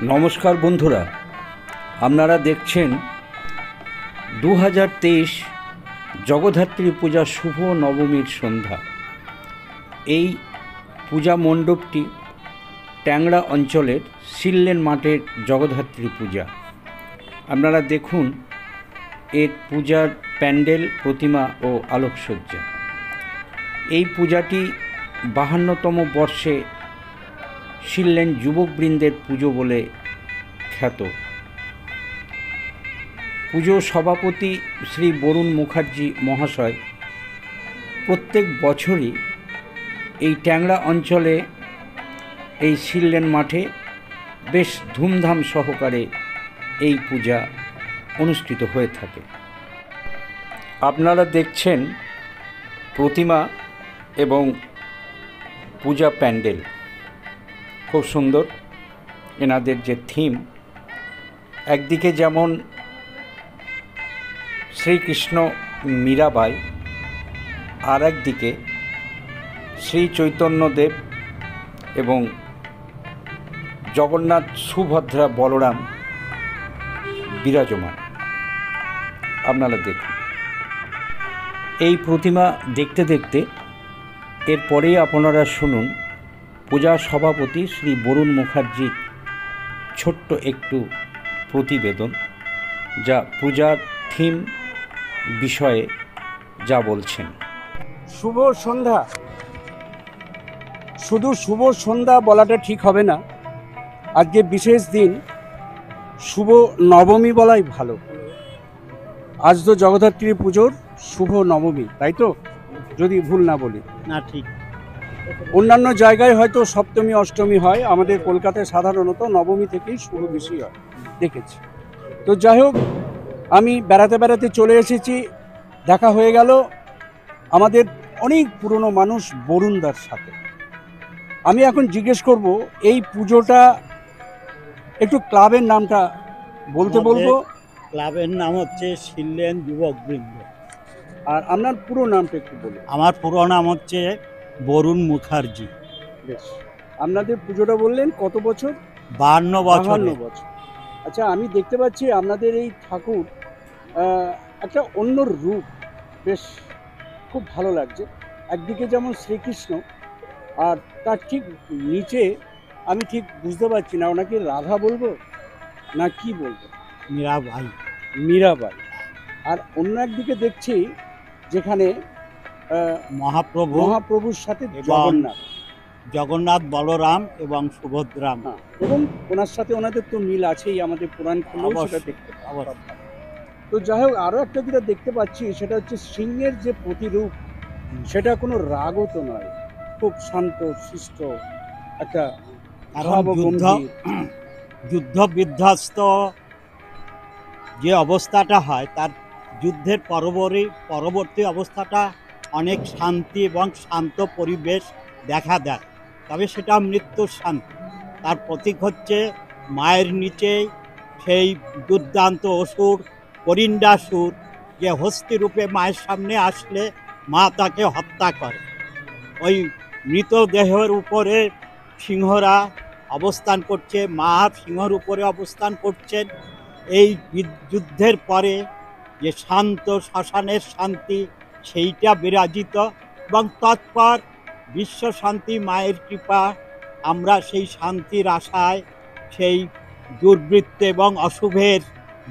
নমস্কার বন্ধুরা, আপনারা দেখছেন 2023 জগদ্ধাত্রী পূজা শুভ নবমীর সন্ধ্যা। এই পূজা মণ্ডপটি ট্যাংরা অঞ্চলের শিললেন মাঠের জগদ্ধাত্রী পূজা। আপনারা দেখুন এর পূজার প্যান্ডেল, প্রতিমা ও আলোকসজ্জা। এই পূজাটি 52তম বর্ষে শিললেন যুবকবৃন্দের পুজো বলে খ্যাত। পুজো সভাপতি শ্রী বরুণ মুখার্জি মহাশয় প্রত্যেক বছরই এই ট্যাংরা অঞ্চলে এই শিললেন মাঠে বেশ ধুমধাম সহকারে এই পূজা অনুষ্ঠিত হয়ে থাকে। আপনারা দেখছেন প্রতিমা এবং পূজা প্যান্ডেল, খুব সুন্দর এনাদের যে থিম। একদিকে যেমন শ্রীকৃষ্ণ মীরাবাই, আর একদিকে শ্রী চৈতন্যদেব এবং জগন্নাথ, সুভদ্রা, বলরাম বিরাজমান। আপনারা দেখুন এই প্রতিমা দেখতে দেখতে এরপরেই আপনারা শুনুন পূজা সভাপতি শ্রী বরুণ মুখার্জির ছোট্ট একটু প্রতিবেদন, যা পূজার থিম বিষয়ে যা বলছেন। শুভ সন্ধ্যা। শুধু শুভ সন্ধ্যা বলাটা ঠিক হবে না, আজকে বিশেষ দিন, শুভ নবমী বলাই ভালো। আজ তো জগদ্ধাত্রী পুজোর শুভ নবমী, তাই তো? যদি ভুল না বলি। না, ঠিক। অন্যান্য জায়গায় হয়তো সপ্তমী অষ্টমী হয়, আমাদের কলকাতায় সাধারণত নবমী থেকেই শুরু বেশি হয়, দেখেছি। তো যাই হোক, আমি বেড়াতে বেড়াতে চলে এসেছি, দেখা হয়ে গেল আমাদের অনেক পুরনো মানুষ বরুণদার সাথে। আমি এখন জিজ্ঞেস করব এই পুজোটা একটু ক্লাবের নামটা বলতে বলবো। ক্লাবের নাম হচ্ছে শিললেন যুবকবৃন্দ। আর আপনার পুরো নামটা একটু বলুন। আমার পুরো নাম হচ্ছে বরুণ মুখার্জি। বেশ, আপনাদের পুজোটা বললেন কত বছর? 52 বছর। আচ্ছা, আমি দেখতে পাচ্ছি আপনাদের এই ঠাকুর একটা অন্য রূপ, বেশ খুব ভালো লাগছে। একদিকে যেমন শ্রীকৃষ্ণ, আর তার ঠিক নিচে আমি ঠিক বুঝতে পারছি না ওনাকে রাধা বলবো না কি বলবো। মীরাবাই। আর অন্য একদিকে দেখছি যেখানে মহাপ্রভুর সাথে জগন্নাথ, বলরাম এবং সুভদ্রা, এবং ওনার সাথে ওনাদের তো মিল আছেই, আমাদের পুরাণ খুলেও সেটা দেখতে পাওয়া। তো যাই হোক, আরও একটা যেটা দেখতে পাচ্ছি সেটা হচ্ছে সিংহের যে প্রতিরূপ, সেটা কোনো রাগও তো নয়, খুব শান্ত শিষ্ট একটা। যুদ্ধ বিধ্বস্ত যে অবস্থাটা হয়, তার যুদ্ধের পরবর্তী অবস্থাটা অনেক শান্তি এবং শান্ত পরিবেশ দেখা দেয়, তবে সেটা মৃত্যুর শান্তি। তার প্রতীক হচ্ছে মায়ের নিচেই সেই দুর্দান্ত অসুর করিন্দাসুর, যে হস্তিরূপে মায়ের সামনে আসলে মা তাকে হত্যা করে। ওই মৃতদেহের উপরে সিংহরা অবস্থান করছে, মা সিংহর উপরে অবস্থান করছেন। এই যুদ্ধের পরে যে শান্ত শ্মশানের শান্তি, সেইটা বিরাজিত, এবং তৎপর বিশ্ব শান্তি, মায়ের কৃপা। আমরা সেই শান্তির আশায়, সেই দুর্বৃত্ত এবং অশুভের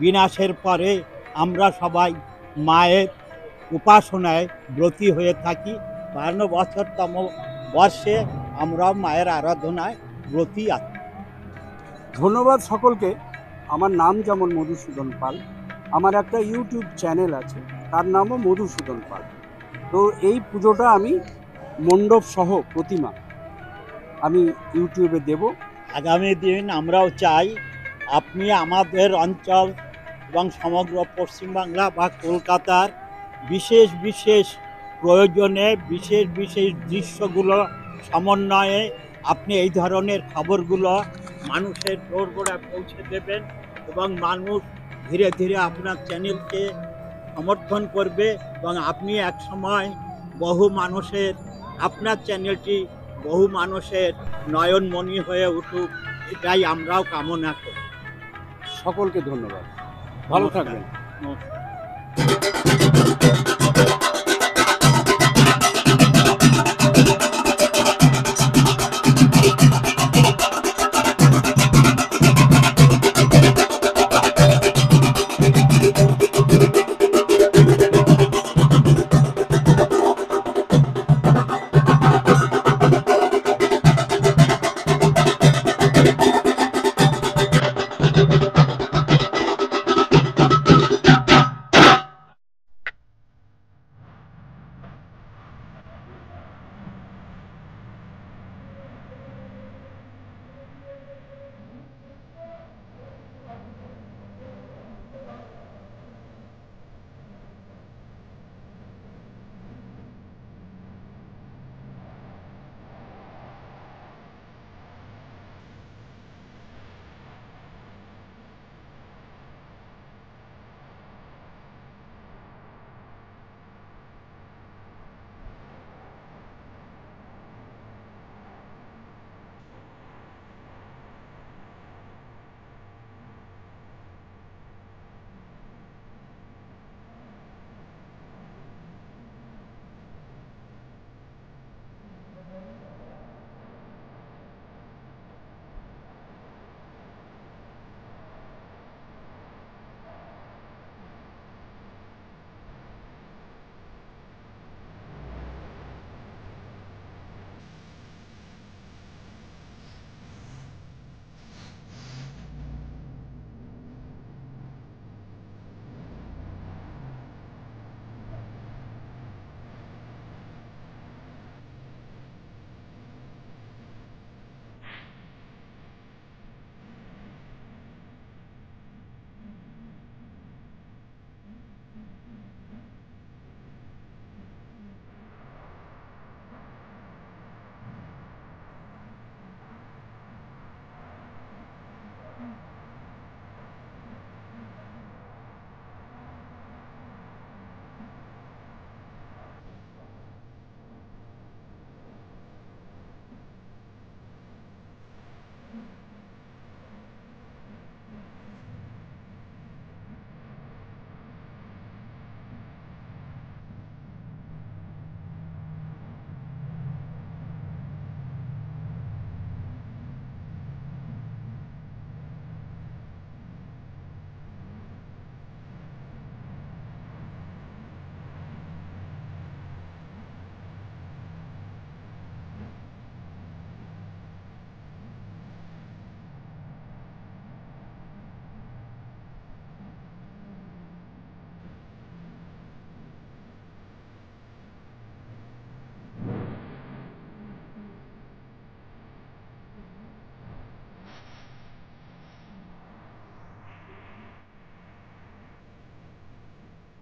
বিনাশের পরে আমরা সবাই মায়ের উপাসনায় ব্রতী হয়ে থাকি। 52 বছরতম বর্ষে আমরা মায়ের আরাধনায় ব্রতী আছি। ধন্যবাদ সকলকে। আমার নাম যেমন মধুসূদন পাল, আমার একটা ইউটিউব চ্যানেল আছে, তার নামও মধুসূদন পাল। তো এই পুজোটা আমি মণ্ডপ সহ প্রতিমা আমি ইউটিউবে দেব। আগামী দিন আমরাও চাই আপনি আমাদের অঞ্চল এবং সমগ্র পশ্চিমবাংলা বা কলকাতার বিশেষ বিশেষ প্রয়োজনে, বিশেষ বিশেষ দৃশ্যগুলো সমন্বয়ে আপনি এই ধরনের খবরগুলো মানুষের দোরগোড়ায় পৌঁছে দেবেন, এবং মানুষ ধীরে ধীরে আপনার চ্যানেলকে সমর্থন করবে, এবং আপনি একসময় আপনার চ্যানেলটি বহু মানুষের নয়নমণি হয়ে উঠুক, এটাই আমরাও কামনা করি। সকলকে ধন্যবাদ, ভালো নমস্কার। থাকবেন। নমস্কার।